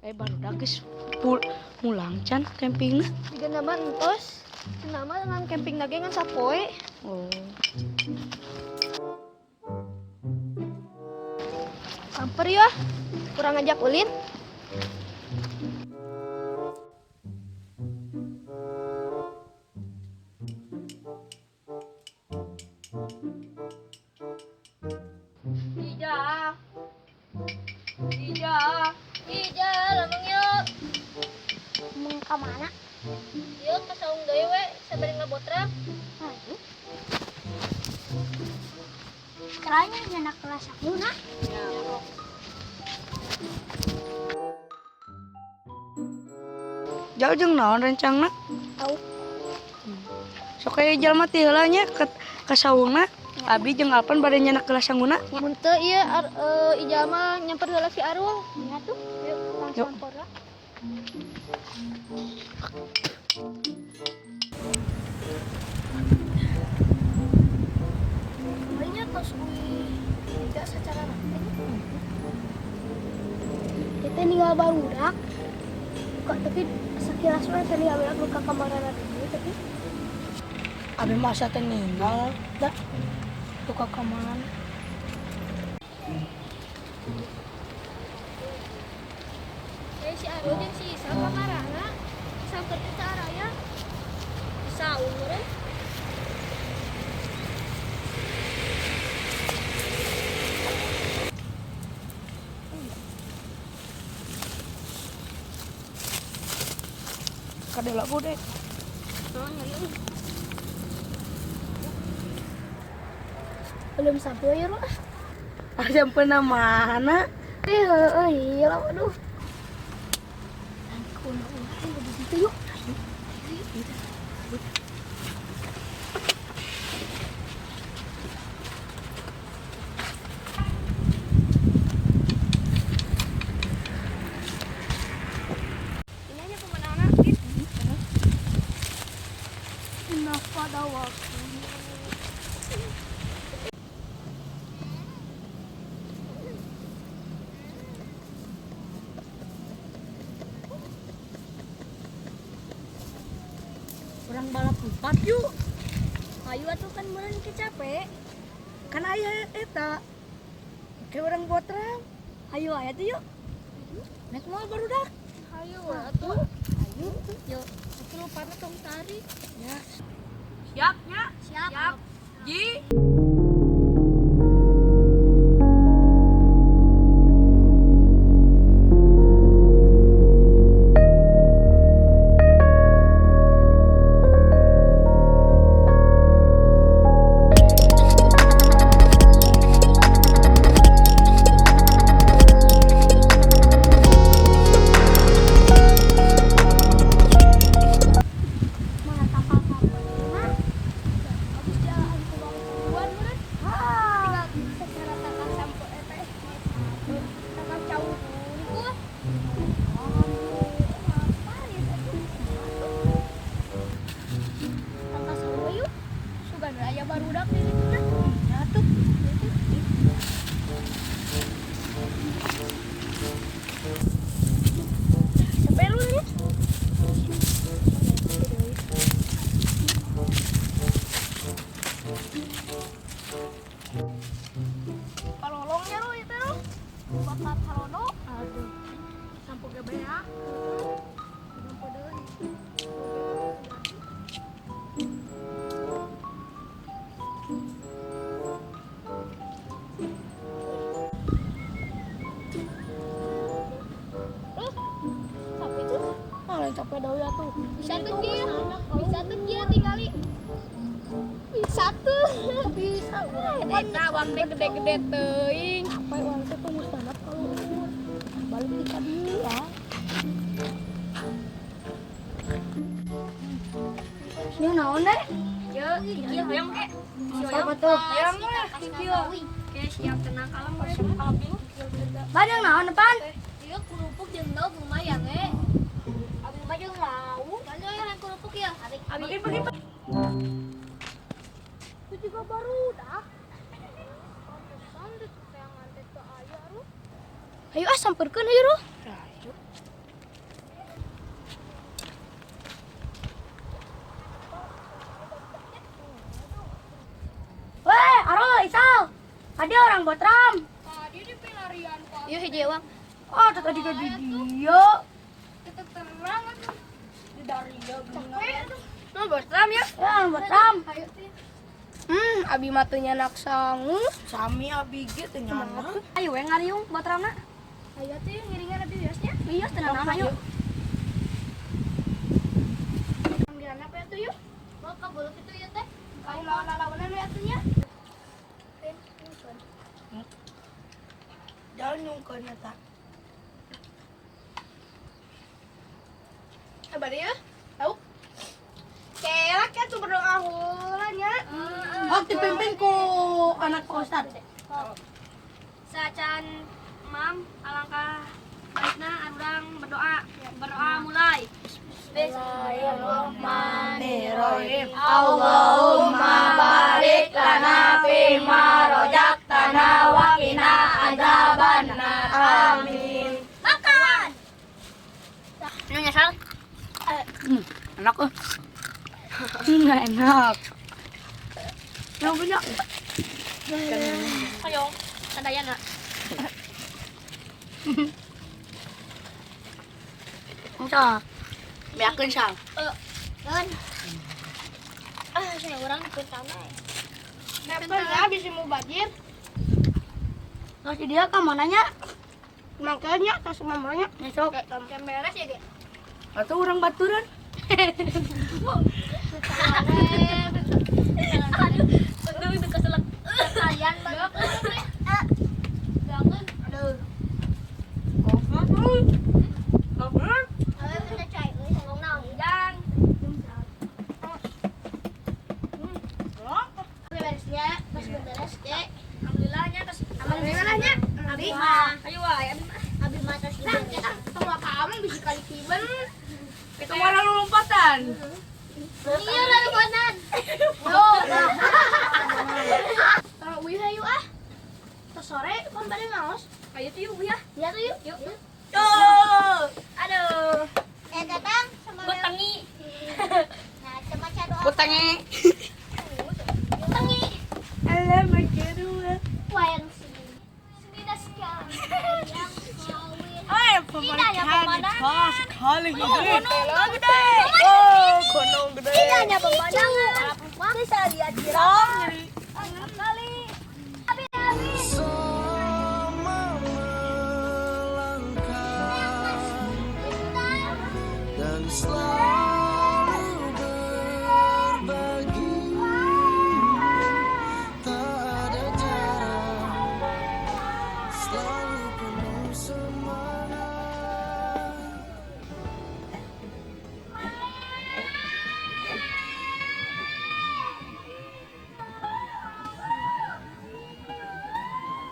Baru geus mulang can campingna. Jika nama entos, nama dengan camping lagi dengan sapoe. Oh. Samper ya, kurang ngajak ulin. Ija, lamang yuk. Mau ke mana? Yuk ke saung deui we, sabari ngabotrap. Ayo. Caranya anak kelas aku nak. Jauh jeung naon rencangna? Tahu. Sok aya jalma ti heula nya ka saungna. Abi jeung Alpan bade nyanak kelas sangguna. Mun teu ieu Ija mah nyamper heula si Arul. Ya tuh. Yuk, Yuk. langsung pora. Kayaknya tos tidak secara rapi. Kita ninggal barudak. Kok tapi sekilas mah tadi awalnya buka kamar dulu tapi Abi masa teh ninggal da tuka kamar. Si Arul jeung si Isa kamarana. Samper kita araya. Saung meureun. Kadela bude. belum sampai ya loh. Sampai mana? Iya lah waduh. Aku nak begitu yuk. Ini aja pemenangnya gitu. Pada waktu Orang balap 4 yuk. Ayo atuh kan meureun capek. Kan aya eta. Kayak orang botrang. Ayo aya tuh yuk. Naik moal barudak. Ayo atuh. Ayo. Yuk. Aku lupa tong tari. Ya. Siap nya? Siap. Ji. mana kapal mana? Habis jalan ke bawah meureun. Ah, Secara tata sampo EPS tata cauh dulu. Tangka sawe yuk. Sugan raya barudak di situ dah. Atuh. Sampai lu nih. Palolongnya lu itu lu. Bakat halono. Aduh. Sampo gebea. Sampo deui. Sampai itu Malah capek deui atuh. bisa tuh dia. Bisa tuh dia tinggali. Bisa tuh. Bisa. Eta wang gede-gede teuing. Apa uang teh tunggu standar kalau umur. Balik di kadieu ya. ini naon deh? Yo, iya hoyong ke. Siapa tuh? Hoyong lah. Oke, siap tenang kalem we. Kalem. Badang naon depan? Ieu kerupuk jeung daun lumayan Abi mah jeung mau. Kan yang kerupuk ya. Abi bagi. Itu juga baru dah. Pantesan deh kayak ngantek ke aya ru. Ayo samperkeun ieu. Ayo. Ada orang Botram. Tadi di pelarian Pak. Yuk hiji uang. Oh, tadi ke dia. Tetep terang atuh. Di dari dia bener. Nah, Botram ya. Ya, Botram. Ayo teh. Abi matunya nak sangu. Sami abi gitu nyana. Ayo we ngariung Botramna. Ayo teh ngiringan abi biasnya. Iya, tenang ayo. Ambilan apa ya tuh yuk? Mau kabul gitu ya teh. Kamu lawan-lawanan ya tuh ya. Jangan nyungkeun eta. Apa dia? Tahu? Kelak ya tuh berdoa hulanya. Oh, dipimpin ku anak Ustad. Sacan Mam, alangkah baikna urang berdoa. Berdoa mulai. Bismillahirrahmanirrahim. Allahumma barik lana fima rojaktana wa qina adzabannar. Amin. Makan. Ini nyasar. Enak oh. Enggak enak. Yang punya. Ayo, sadayana. Enggak. Biarkan sang. Kan. Saya orang ikut sana. Pernah bisa mau bajir. Kasih dia ke mananya? Makanya tas mamanya. Besok. Yang beres ya dia. Atau orang baturan. Aduh, itu keselak. Kalian banget. Jangan. Aduh. Ngobrol. Ayo kita cai euy sanggung naon jang. Beresnya, pas beres dek. Alhamdulillahnya terus Alhamdulillahnya. Abi mah. Ayo wae, Abi mah terus Nah, kita ketemu apa kamu bisa kali tiban. Kita mau lalu lompatan. iya lalu kanan. Yo. Kalau uyu hayu ah. Terus sore kan pada ngaos. Ayo tuh yuk, ya. Ya tuh yuk. Yuk. Tuh. Aduh. Datang sama Buat tangi. Nah, sama cado. Kutangi. Tangi. Alamak kedua. Wayang sini. Sini dah sekarang. Yang kawin. Ay, Indahnya pemandangan. sekali gede. Gede. Oh, gunung gede. Indahnya pemandangan. Bisa lihat jirafah. Enak kali. Habis. dan selalu